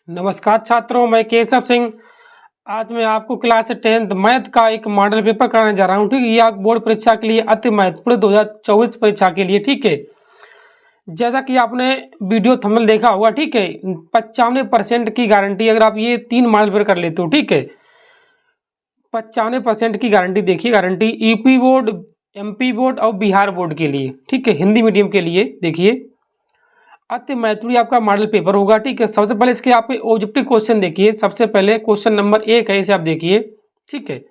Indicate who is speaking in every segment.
Speaker 1: नमस्कार छात्रों, मैं केशव सिंह। आज मैं आपको क्लास 10th मैथ का एक मॉडल पेपर कराने जा रहा हूं। ठीक है, ये आप बोर्ड परीक्षा के लिए अति महत्वपूर्ण 2024 परीक्षा के लिए। ठीक है, जैसा कि आपने वीडियो थंबनेल देखा होगा। ठीक है, 95% की गारंटी अगर आप ये 3 मॉडल पेपर कर लेते हो। ठीक है, 95% की गारंटी। देखिए, guarantee UP board, MP board और बिहार बोर्ड के लिए। ठीक है, हिंदी मीडियम के लिए। देखिए, अति महत्वपूर्ण आपका मॉडल पेपर होगा। ठीक है, सबसे पहले इसके आप ऑब्जेक्टिव क्वेश्चन देखिए। सबसे पहले क्वेश्चन नंबर 1 है, इसे आप देखिए। ठीक है,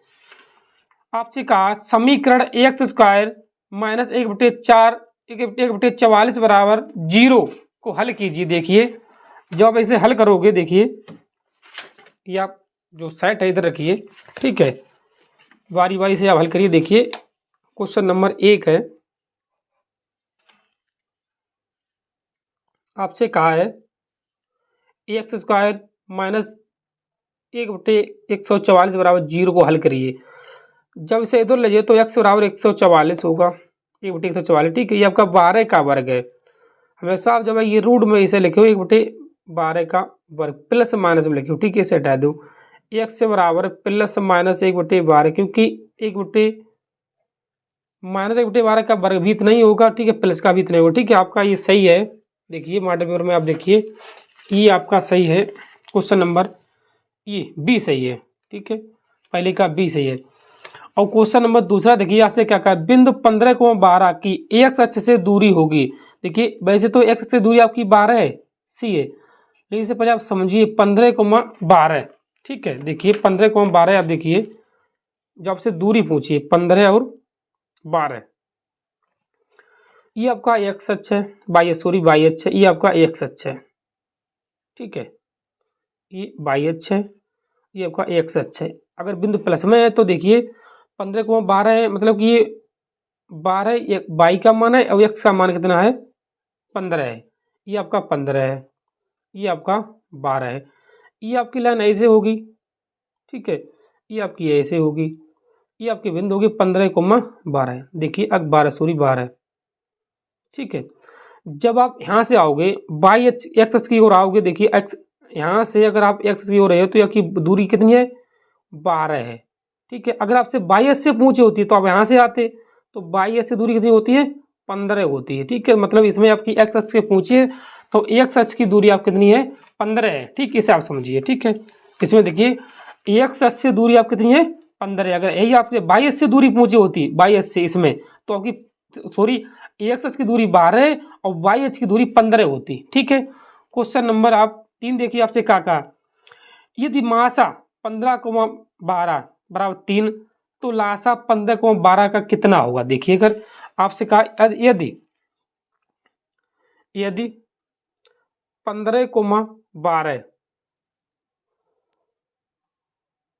Speaker 1: आपसे कहा समीकरण एक्स स्क्वायर माइनस 1/4 बराबर 0 को हल कीजिए। देखिए, जब आप इसे हल करोगे, देखिए ये आप जो सेट है इधर रखिए। ठीक है, बारी बारी से आप हल करिए। देखिए, क्वेश्चन नंबर 1 है, आपसे कहा है एक्स स्क्वायर माइनस 1/144 बराबर 0 को हल करिए। जब इसे इधर ले जाए तो x बराबर 144 होगा, 1/144। ठीक है, ये आपका 12 का वर्ग है। हमेशा आप जब ये रूट में इसे लिखे हो 1/12 का वर्ग प्लस माइनस में लिखे हो। ठीक है, इसे हटा दो। x बराबर प्लस माइनस 1/12, क्योंकि 1/12 का वर्ग भी इतना ही होगा। ठीक है, प्लस का भी इतना ही होगा। ठीक है, आपका ये सही है। देखिए मॉडल पेपर में आप देखिए, ये आपका सही है। क्वेश्चन नंबर ये बी सही है। ठीक है, पहले का बी सही है। और क्वेश्चन नंबर दूसरा देखिए, आपसे क्या कहा, बिंदु 15,12 की एक्स अक्ष से दूरी होगी। देखिए, वैसे तो एक्स से दूरी आपकी 12 है, सी है, लेकिन इससे पहले आप समझिए 15,12। ठीक है, देखिए 15,12 आप देखिए, जब आपसे दूरी पूछिए 15 और 12, ये आपका एक्स अक्ष है, वाई अक्ष है, ये आपका एक्स अक्ष है। ठीक है, ये वाई अक्ष है, ये आपका एक्स अक्ष है। अगर बिंदु प्लस में है तो देखिए 15,12 है, मतलब कि ये 12 वाई का मान है और एक्स का मान कितना है, 15 है। ये आपका 15 है, ये आपका 12 है। ये आपकी लाइन ऐसे होगी। ठीक है, ये आपकी ऐसे होगी, ये आपकी बिंदु होगी 15,12। देखिए अब 12 ठीक है, जब आप यहाँ से आओगे वाई एक्स की ओर आओगे, देखिए एक्स यहाँ से अगर आप एक्स की ओर रहे हो तो आपकी दूरी कितनी है, 12 है। ठीक है, अगर आपसे वाई एक्स से पूछी होती है तो आप यहाँ से आते, तो वाई एक्स से दूरी कितनी होती है, 15 होती है। ठीक है, मतलब इसमें आपकी एक्स अक्ष से पूछिए तो एक्स अक्ष की दूरी आप कितनी है, 15 है। ठीक, इसे आप समझिए। ठीक है, इसमें देखिए एक्स अक्ष से दूरी आप कितनी है, 15 है। अगर यही आपके वाई एक्स से दूरी पूछी होती, वाई एक्स से इसमें, तो आपकी सॉरी एक्स अक्ष की दूरी 12 और वाई अक्ष की दूरी 15 होती। ठीक है, क्वेश्चन नंबर आप 3 देखिए, आपसे क्या कहा, यदि मासा 15,12 बराबर 3, तो लासा 15,12 का कितना होगा। देखिए, अगर आपसे कहा यदि 15,12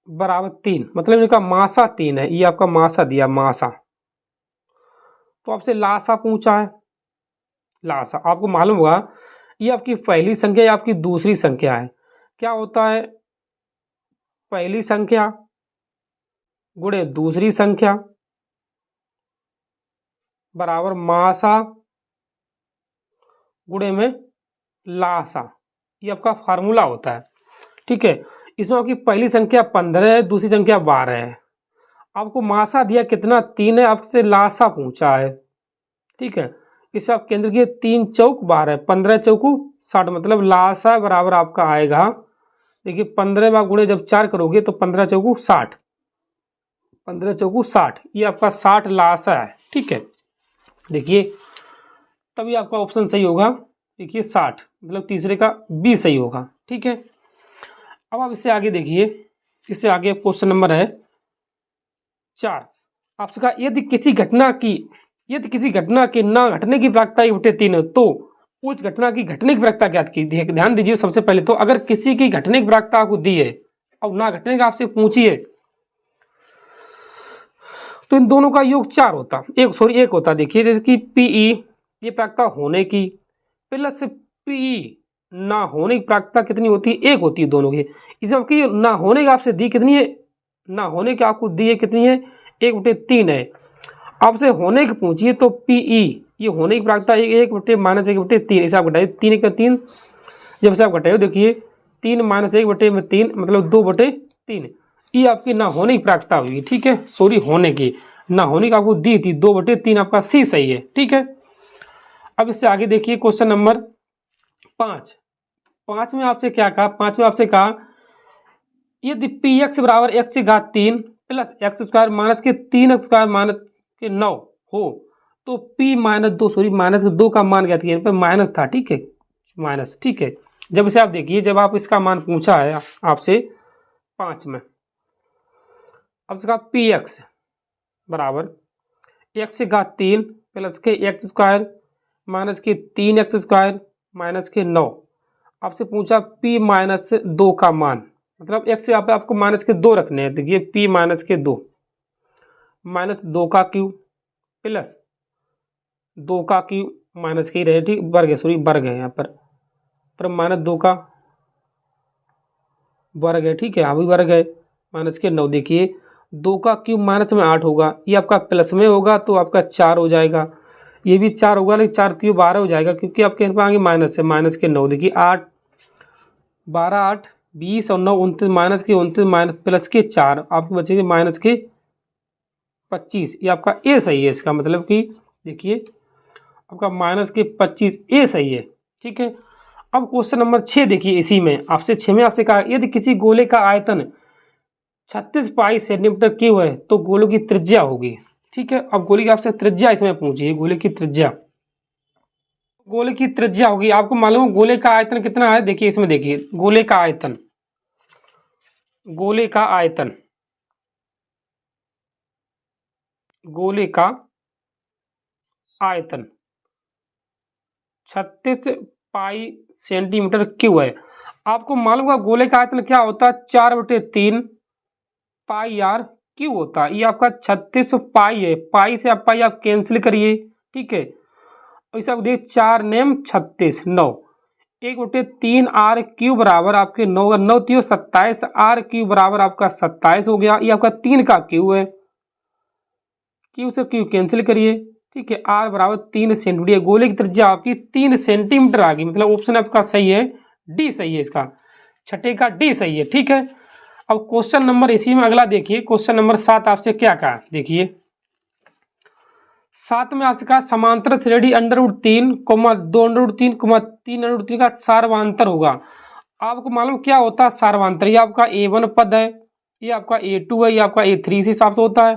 Speaker 1: बराबर 3, मतलब इनका मासा 3 है, ये आपका मासा दिया, मासा, तो आपसे लासा पूछा है। लासा आपको मालूम होगा, ये आपकी पहली संख्या या आपकी दूसरी संख्या है। क्या होता है, पहली संख्या गुणे दूसरी संख्या बराबर मासा गुणे में लासा, ये आपका फार्मूला होता है। ठीक है, इसमें आपकी पहली संख्या 15 है, दूसरी संख्या 12 है। आपको मासा दिया कितना, 3 है, आपसे लासा पूछा है। ठीक है, इसे आप केंद्र के 3 चौक 12, 15 चौकू 60, मतलब लासा बराबर आपका आएगा। देखिए 15 में गुणे जब 4 करोगे तो 15 चौकू 60, 15 चौकू 60, ये आपका 60 लासा है। ठीक है, देखिए तभी आपका ऑप्शन सही होगा। देखिए 60, मतलब तीसरे का बी सही होगा। ठीक है, अब आप इससे आगे देखिए, इससे आगे क्वेश्चन नंबर है 4। आपसे कहा यदि किसी घटना की ना घटने की प्रायिकता 1/3 है, तो उस घटना की घटने की प्रायिकता ज्ञात की। ध्यान दीजिए, सबसे पहले तो अगर किसी की घटने की प्रायिकता आपको दी है और ना घटने का आपसे पूछी है, तो इन दोनों का योग 4 होता, एक होता। देखिए, जैसे कि पीई ये प्रायिकता होने की प्लस पीई ना होने की प्रायिकता कितनी होती है, 1 होती है दोनों की। इस आपकी ना होने का आपसे दी कितनी है, ना होने की आपको दी है कितनी है, 1/3 है। आपसे होने की पूछिए तो पीई ये होने की प्रायिकता 1/-(-1/3), इसे आप घटाइए, 3 का 3, जब से आप घटाइए देखिए 3 माइनस 1/3 मतलब 2/3। ये आपकी ना होने की प्रायिकता हुई, ठीक है, सॉरी होने की, ना होने की आपको दी थी 2/3, आपका सी सही है, ठीक है। अब इससे आगे देखिए क्वेश्चन नंबर 5। 5 में आपसे क्या कहा, 5 में आपसे कहा यदि पी एक्स बराबर एक्स की घात 3 प्लस एक्स स्क्वायर माइनस के 3x स्क्वायर माइनस के 9 हो तो p माइनस 2 का मान ज्ञात कीजिए। पर माइनस था, ठीक है, माइनस, ठीक है। जब इसे आप देखिए, जब आप इसका मान पूछा है आपसे 5 में, अब इसका पी एक्स बराबर एक्स की घात 3 प्लस के एक्स स्क्वायर माइनस के 3x स्क्वायर माइनस के 9। आपसे पूछा p माइनस 2 का मान, मतलब x से आपको माइनस के 2 रखने हैं। देखिए p माइनस के 2 माइनस 2 का क्यूब प्लस 2 का क्यूब माइनस के ही रहे, ठीक, वर्ग है, सॉरी वर्ग है यहाँ पर माइनस 2 का वर्ग है, ठीक है, अभी वर्ग है माइनस के 9। देखिए 2 का क्यूब माइनस में 8 होगा, ये आपका प्लस में होगा तो आपका 4 हो जाएगा, ये भी 4 होगा, लेकिन 4 3 12 हो जाएगा क्योंकि आपके यहाँ पर आगे माइनस है। माइनस के 9 देखिए 8 12 8 20 और 9 29, माइनस के 29 माइनस प्लस के 4 आपको बचेंगे माइनस के 25। ये आपका ए सही है, इसका मतलब कि देखिए आपका माइनस के 25 ए सही है, ठीक है। अब क्वेश्चन नंबर 6 देखिए, इसी में आपसे 6 में आपसे कहा यदि किसी गोले का आयतन 36 पाई सेंटीमीटर क्यूब है तो गोले की त्रिज्या होगी, ठीक है। अब गोले की आपसे त्रिज्या इसमें पूछिए, गोले की त्रिज्या, गोले की त्रिज्या होगी, आपको मालूम गोले का आयतन कितना है। देखिए इसमें देखिए गोले का आयतन, गोले का आयतन, गोले का आयतन 36 पाई सेंटीमीटर क्यूब है। आपको मालूम है गोले का आयतन क्या होता है, 4/3 पाई आर क्यूब होता है। ये आपका 36 पाई है, पाई से आप पाई आप कैंसिल करिए, ठीक है। ऐसा देखिए 4 नेम 36 9 1/3 आर क्यूब बराबर आपके 9 9 3 27 आर क्यूब बराबर आपका 27 हो गया। ये आपका 3 का क्यूब है, क्यूब से क्यूब कैंसिल करिए, ठीक है। आर बराबर 3 सेंटीमीटर, गोले की त्रिज्या आपकी 3 सेंटीमीटर आ गई, मतलब ऑप्शन आपका सही है, डी सही है, इसका छठे का डी सही है, ठीक है। अब क्वेश्चन नंबर इसी में अगला देखिए, क्वेश्चन नंबर 7 आपसे क्या कहा, देखिए 7 में आपसे कहा समांतर श्रेणी √3, 2√3, 3√3 का सार्वधांतर होगा। आपको मालूम क्या होता है सार्वधांतर, ये आपका A1 पद है, ये आपका A2 है, ये आपका A3 इस हिसाब से होता है।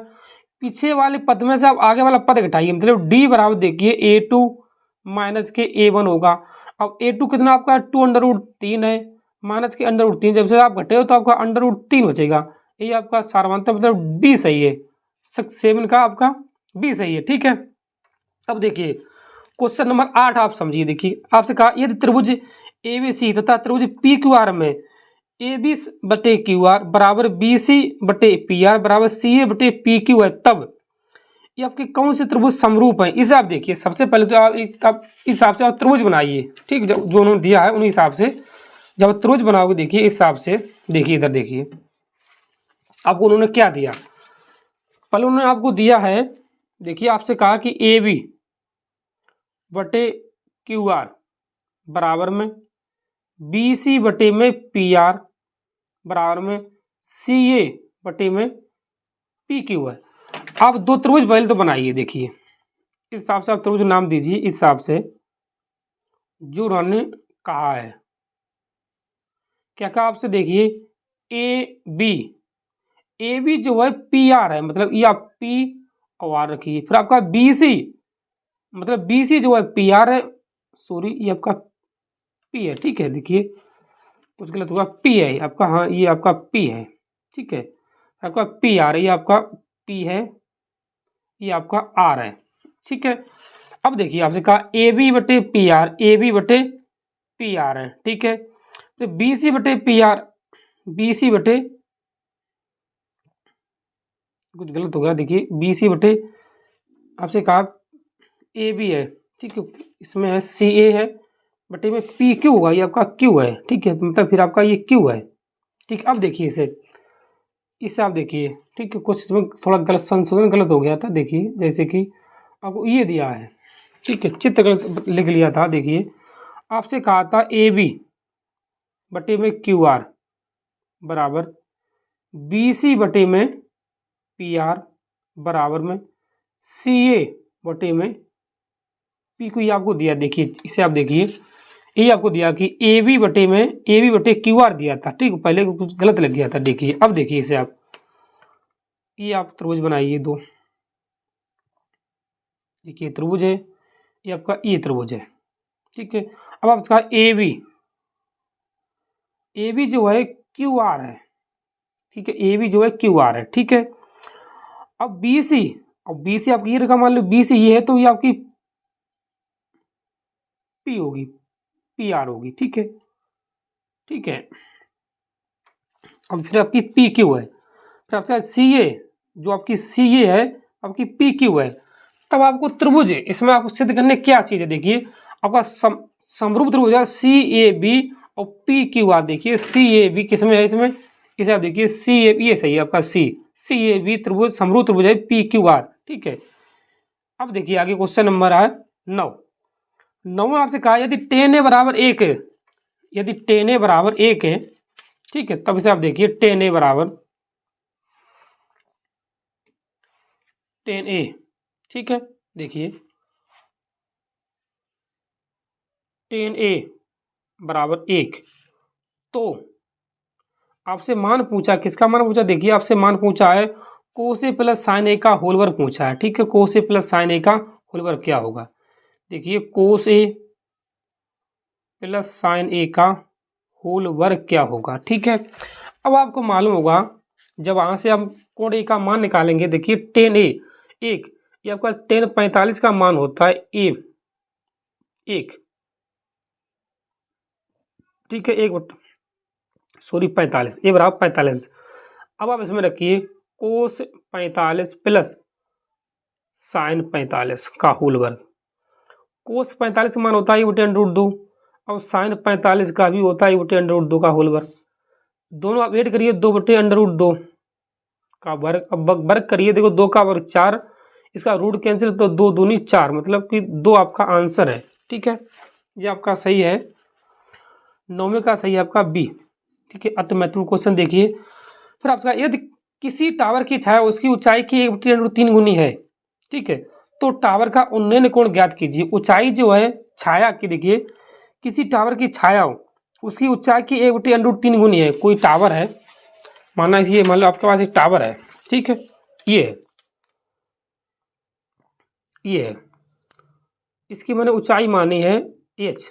Speaker 1: पीछे वाले पद में से आप आगे वाला पद घटाइए, मतलब D बराबर देखिए A2 माइनस के A1 होगा। अब A2 कितना आपका 2√3 है, माइनस के √3, जब से आप घटे हो तो आपका √3 बचेगा। ये आपका सार्वधांतर मतलब B सही है, 7 का आपका B सही है, ठीक है। अब देखिए क्वेश्चन नंबर 8 आप समझिए, देखिए आपसे कहा यदि त्रिभुज ABC तथा त्रिभुज PQR में AB/QR बराबर BC/PR बराबर CA/PQ है, तब ये आपके कौन से त्रिभुज समरूप हैं, इसे आप देखिए। सबसे पहले तो आप इस हिसाब से आप त्रिभुज बनाइए, ठीक, जो उन्होंने दिया है उन्हीं हिसाब से जब त्रिभुज बनाओगे, देखिए इस हिसाब से, देखिए इधर देखिए आपको उन्होंने क्या दिया। पहले उन्होंने आपको दिया है, देखिए आपसे कहा कि AB/QR बराबर में BC/PR बराबर में CA/PQ है। आप दो त्रिभुज पहले तो बनाइए, देखिए इस हिसाब से आप त्रिभुज नाम दीजिए, इस हिसाब से जो उन्होंने कहा है। क्या कहा आपसे, देखिए AB जो है PR है, मतलब ये आप P और R रखिए। फिर आपका BC मतलब BC जो है PR है, सॉरी ये आपका P है, ठीक है। देखिए कुछ गलत हुआ, P है आपका, हाँ ये आपका P है, ठीक है। आपका PR ये आपका P है, ये आपका R है, ठीक है। अब देखिए आपसे कहा AB/PR, AB/PR है, ठीक है। तो BC/PR, BC/ कुछ गलत हो गया, देखिए BC/ आपसे कहा AB है, ठीक है, इसमें है CA है, बटे में PQ होगा, ये आपका Q है, ठीक है, मतलब फिर आपका ये Q है, ठीक। अब देखिए इसे आप देखिए, ठीक है, कुछ इसमें थोड़ा गलत संशोधन गलत हो गया था। देखिए जैसे कि आपको ये दिया है, ठीक है, चित्र गलत लिख लिया था। देखिए आपसे कहा था AB बटे में क्यू आर बराबर बी सी बटे में पी आर बराबर में सी ए बटे में पी को ये आपको दिया, देखिए इसे आप देखिए, ये आपको दिया कि ए बी बटे क्यू आर दिया था, ठीक, पहले कुछ गलत लग गया था। देखिए अब देखिए इसे आप, ये आप त्रिभुज बनाइए दो, देखिए त्रिभुज है, ये आपका ये त्रिभुज है, ठीक है। अब आपका ए बी जो है क्यू आर है, ठीक है, ए बी जो है क्यू आर है, ठीक है। अब बी सी आपकी ये रखा, मान लो बी सी ये है तो ये आपकी पी होगी, पी आर होगी, ठीक है, ठीक है। अब फिर आपकी पी क्यू है, फिर आपका सी ए जो आपकी सी ए है आपकी पी क्यू है। तब आपको त्रिभुज है, इसमें आपको सिद्ध करने क्या चीज है, देखिए आपका समरूप त्रिभुज है सी ए बी और पी क्यू आर। देखिए सी ए बी किसमें है, इसमें, इसे आप देखिए सी ए बी, ये सही है आपका सी ए बी त्रिभुज समरूप त्रिभुज है पी क्यू आर, ठीक है। अब देखिए आगे क्वेश्चन नंबर है 9 में आपसे कहा यदि टेन ए बराबर 1 है, यदि टेन ए बराबर 1 है, ठीक है, तब इसे आप देखिए टेन ए बराबर टेन ए, ठीक है, देखिए टेन ए बराबर 1, तो आपसे मान पूछा, किसका मान पूछा, देखिए आपसे मान पूछा है कोस ए प्लस साइन ए का होल वर्ग पूछा है, ठीक है। कोस ए प्लस साइन ए का होल वर्ग क्या होगा, देखिए कोस ए प्लस साइन ए का होल वर्ग क्या होगा, ठीक है। अब आपको मालूम होगा जब वहां से हम कोण ए का मान निकालेंगे, देखिए टेन ए 1, ये आपका टेन 45 का मान होता है ए 1, ठीक है, 45 ए बराबर 45। अब आप इसमें रखिए कोस 45 प्लस साइन 45 का होल वर्ग। कोस 45 का मान होता है ये बटे अंडर रूट 2 और साइन 45 का भी होता है ये बटे अंडर रूट 2 का होल वर्ग। दोनों आप ऐड करिए 2 बटे अंडर रूट 2 का वर्ग, अब वर्ग करिए, देखो 2 का वर्ग 4, इसका रूट कैंसिल तो 2 दूनी 4, मतलब कि 2 आपका आंसर है, ठीक है। ये आपका सही है, 9वें का सही है आपका बी, ठीक है। अति महत्वपूर्ण क्वेश्चन देखिए, फिर आपका यदि किसी टावर की छाया उसकी ऊंचाई की 1/3 गुनी है, ठीक है, तो टावर का उन्नयन कोण ज्ञात कीजिए। ऊंचाई जो है छाया की, देखिए किसी टावर की छाया हो उसकी ऊंचाई की 1/3 गुनी है। कोई टावर है, माना इसे, मान लो आपके पास एक टावर है, ठीक है, ये है, इसकी मैंने ऊंचाई मानी है h,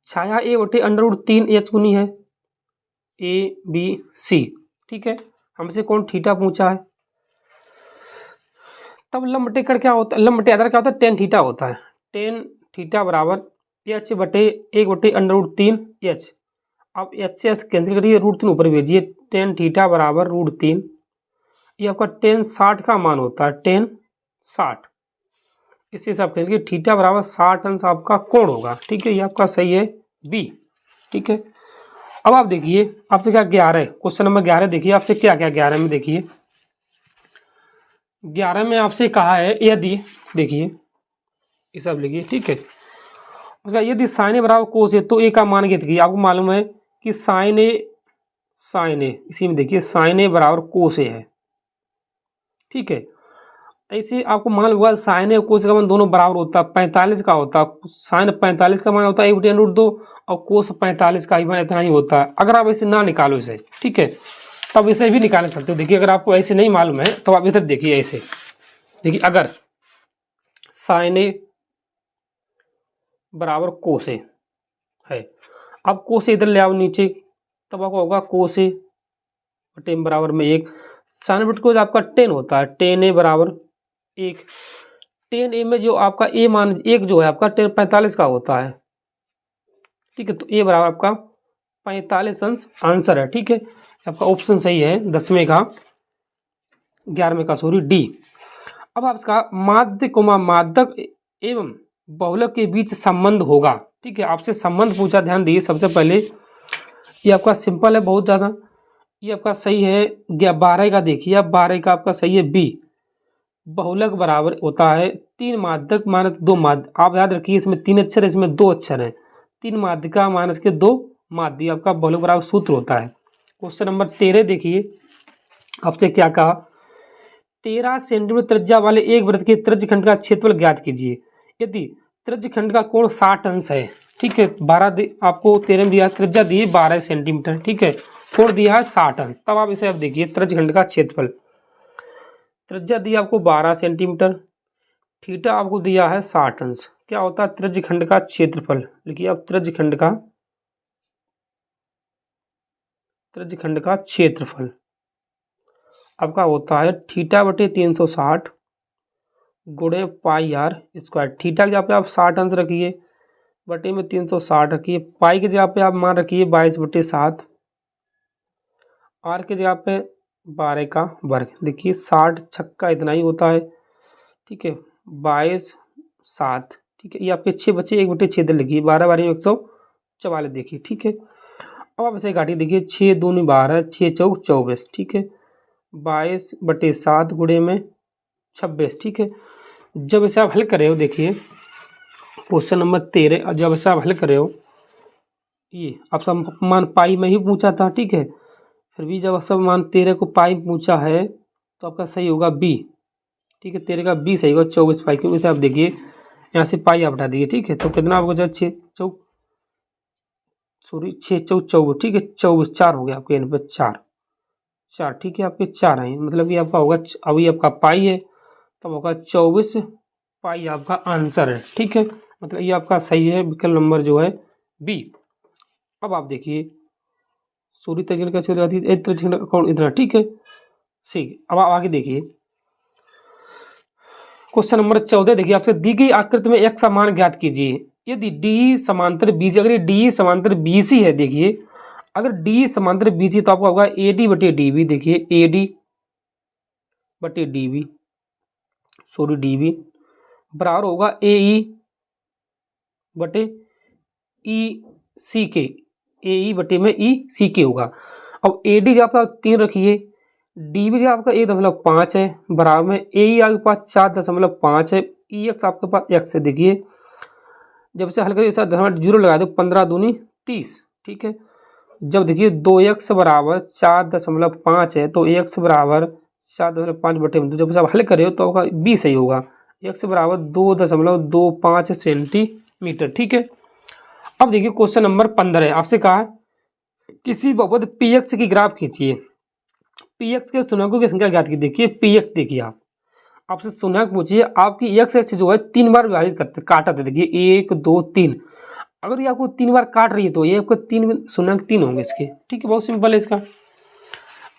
Speaker 1: छाया a/√3 h गुनी है ए बी सी, ठीक है। हमसे कौन थीटा पूछा है, तब लंब बटे क्या होता है, लंब बटे आधार क्या होता है, टेन थीटा होता है। टेन थीटा बराबर h बटे 1/√3 h। अब h से h कैंसिल करिए, √3 ऊपर भेजिए, टेन थीटा बराबर √3, ये आपका टेन 60 का मान होता है, टेन 60, इसी हिसाब करेंगे थीटा बराबर 60 अंश आपका कोण होगा, ठीक है। ये आपका सही है बी, ठीक है। अब आप देखिए आपसे क्या 11, क्वेश्चन नंबर 11 देखिए आपसे क्या क्या 11 में, देखिए 11 में आपसे कहा है यदि, देखिए ये सब लिखिए, ठीक है, उसका यदि साइन ए बराबर कोस ए तो ए का मान ज्ञात कीजिए। आपको मालूम है कि साइन ए इसी में देखिए साइन ए बराबर कोस ए है, ठीक है। ऐसे आपको मान हुआ साइन ए कोस का मान दोनों बराबर होता है, 45 का होता है, साइन 45 का मान होता है 1/√2 और कोस 45 का ही मान इतना ही होता है। अगर आप ऐसे ना निकालो इसे, ठीक है, तब इसे भी निकाल सकते हो। देखिए अगर आपको ऐसे नहीं मालूम है तो आप इधर देखिए, ऐसे देखिए, अगर साइन ए बराबर कोस ए है, अब कोस ए इधर ले आओ नीचे, तब आपको होगा कोस ए बटे बराबर में 1, साइन बटे कोस आपका 10 होता है, टेन ए बराबर 1, टेन ए में जो आपका ए मान 1 जो है आपका 45 का होता है, ठीक है, तो ए बराबर आपका 45 अंश आंसर है, ठीक है। आपका ऑप्शन सही है 10वें का, 11वें का सॉरी डी। अब आपका माध्यक एवं बहुलक के बीच संबंध होगा, ठीक है, आपसे संबंध पूछा, ध्यान दिए। सबसे पहले ये आपका सिंपल है बहुत ज़्यादा, ये आपका सही है 12 का, देखिए अब 12 का आपका सही है बी, बहुलक बराबर होता है 3 माध्यक माइनस 2 माध्यक। आप याद रखिए इसमें 3 अक्षर है, इसमें 2 अक्षर हैं, 3 माध्यिका माइनस के 2 माध्य, ये आपका बहुलक बराबर सूत्र होता है। क्वेश्चन नंबर 13 देखिए, आपसे क्या कहा, 13 सेंटीमीटर त्रिज्या वाले एक वृत्त के त्रिज्यखंड का क्षेत्रफल ज्ञात कीजिए यदि त्रिज्यखंड का कोण 60 अंश है। ठीक है, 12 आपको 13 में दिया, त्रिज्या दी 12 सेंटीमीटर। ठीक है, कोण दिया है 60 अंश। तब आप इसे अब देखिए त्रिज्यखंड का क्षेत्रफल, त्रिज्या दी आपको 12 सेंटीमीटर, थीटा आपको दिया है 60 अंश। क्या होता है त्रिज्यखंड का क्षेत्रफल, लिखिए आप त्रिज्यखंड का क्षेत्रफल आपका होता है थीटा बटे 360 गुणे पाई आर स्क्वायर। थीटा की जगह पे आप 60 अंश रखिए, बटे में 360 रखिए, पाई की जगह पे आप मान रखिए 22/7, आर की जगह पे 12 का वर्ग। देखिए 60 छक्का इतना ही होता है। ठीक है, 22/7। ठीक है, ये आपके 6 बचे, 1/6 लिखिए, 12 12 144। देखिए ठीक है, अब आप इसे काटिए, देखिए 6 दूनी 12, 6 चौक 24। ठीक है, 22/7 गुणे में 26। ठीक है, जब इसे आप हल कर रहे हो, देखिए क्वेश्चन नंबर 13, जब इसे आप हल कर रहे हो, ये आप सब मान पाई में ही पूछा था। ठीक है, फिर भी जब सब मान 13 को पाई पूछा है तो आपका सही होगा बी। ठीक है, 13 का बी सही होगा, 24 पाई, क्योंकि आप देखिए यहाँ से पाई आप हटा दिए। ठीक है, तो कितना आपको जब 6 चौक 24। ठीक है, 24 4 हो गया आपके यहाँ पे 4। ठीक है, आपके 4 आए, मतलब ये आपका होगा, अभी आपका पाई है तब होगा 24 पाई आपका आंसर है। ठीक है, मतलब ये आपका सही है, विकल्प नंबर जो है बी। अब आप देखिए सूर्य त्रिज्यखंड का क्षेत्र त्रिज्यखंड का कोण इतना। ठीक है, ठीक। अब आप आगे देखिए क्वेश्चन नंबर 14 देखिए, आपसे दी गई आकृति में एक समान ज्ञात कीजिए यदि डी समांतर बीसी, अगर ये डी समांतर बीसी है, देखिए अगर डी समांतर बीसी तो आपका होगा एडी बटे डीबी। देखिए एडी बटे डीबी, सॉरी डीबी बराबर होगा एई बटे ई सी के, एई बटे में ई सी के होगा। अब एडी जब आपका 3 रखिए, डीबी जो आपका 1.5 है, बराबर में एई आपके पास 4.5 है, ई एक्स आपके पास एक्स है। देखिए जब से हल करिए ऐसा 0 लगा दो, 15 दूनी 30। ठीक है, जब देखिए 2x बराबर 4.5 है तो x बराबर 4.5 बटे में, तो जब आप हल करे हो तो बी सही होगा, x बराबर 2.25 सेंटीमीटर। ठीक है, अब देखिए क्वेश्चन नंबर 15 है, आपसे कहा है किसी बहुपद px की ग्राफ खींचिए, px के शुन्यांकों की संख्या ज्ञात की। देखिए px, देखिए आपसे शुन्यांक पूछिए, आपकी x एक्स जो है 3 बार विभाजित करते काटते। देखिए 1 2 3, अगर ये आपको 3 बार काट रही है तो ये आपको 3 शुन्यांक 3 होंगे इसके। ठीक है, बहुत सिंपल है इसका।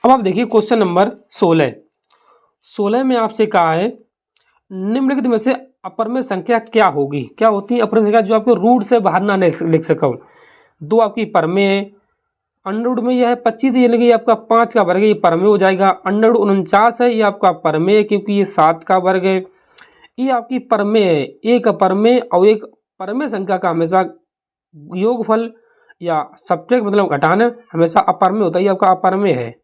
Speaker 1: अब आप देखिए क्वेश्चन नंबर 16 में आपसे कहा है निम्नलिखित में से अपरमेय संख्या क्या होगी। क्या होती है अपरमेय संख्या जो आपको रूट से बाहर ना लिख सको। 2 आपकी परमेय है, अंडर में यह है 25, ये लगे आपका 5 का वर्ग है, ये परमेय हो जाएगा। अंडर 49 है, ये आपका परमेय है क्योंकि ये 7 का वर्ग है। ये आपकी परमेय है, एक अपरमेय और एक परमेय संख्या का हमेशा योगफल या सब्ट्रैक्ट मतलब घटाना हमेशा अपरमेय होता है, ये आपका अपरमेय है।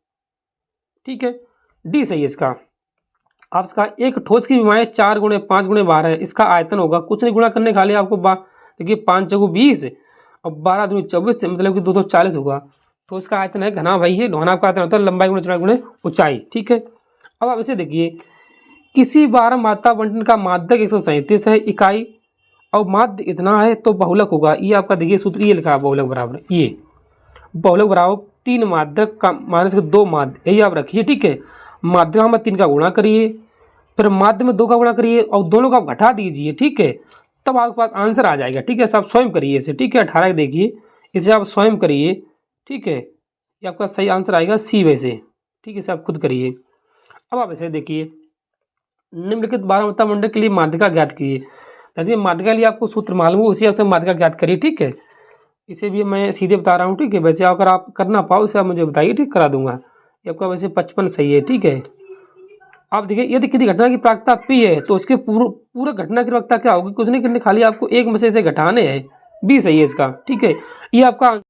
Speaker 1: ठीक है, डी सही है इसका। आप इसका एक ठोस की विमाएं 4 गुणे 5 गुणे 12 है, इसका आयतन होगा कुछ नहीं, गुणा करने खाली आपको देखिए 5 चौको 20 और 12 दूनी 24 से मतलब कि 240 होगा। ठोस का आयतन है, घना भाई है, घना का आयतन होता है लंबाई गुणे चौड़ाई गुणे ऊंचाई। ठीक है, अब आप इसे देखिए किसी बार मात्रा बंटन का माध्यक 137 है इकाई और माध्य इतना है तो बहुलक होगा। ये आपका देखिए सूत्र ये लिखा है, बहुलक बराबर ये बहुलक बराबर 3 माध्यक का माइनस 2 माध्य, यही आप रखिए। ठीक है, माध्यक में 3 का गुणा करिए, फिर माध्य में 2 का गुणा करिए और दोनों का घटा दीजिए। ठीक है, तब आपके पास आंसर आ जाएगा। ठीक है, आप स्वयं करिए इसे। ठीक है, 18 देखिए इसे आप स्वयं करिए। ठीक है, ये आपका सही आंसर आएगा सी वैसे। ठीक है, इसे आप खुद करिए। अब आप इसे देखिए निम्नलिखित 12 मात्रा मंडल के लिए माध्यिका ज्ञात कीजिए। यदि माध्यिका के लिए आपको सूत्र मालूम हो उसी आपसे माध्यिका ज्ञात करिए। ठीक है, इसे भी मैं सीधे बता रहा हूँ। ठीक है, वैसे अगर आप करना पाओ इसे आप मुझे बताइए, ठीक करा दूंगा। ये आपका वैसे 55 सही है। ठीक है, आप देखिए यदि किसी घटना की प्रायिकता पी है तो उसके पूरे घटना की प्रायिकता क्या होगी, कुछ नहीं करने खाली आपको एक में से घटाने हैं। बी सही है इसका। ठीक है, ये आपका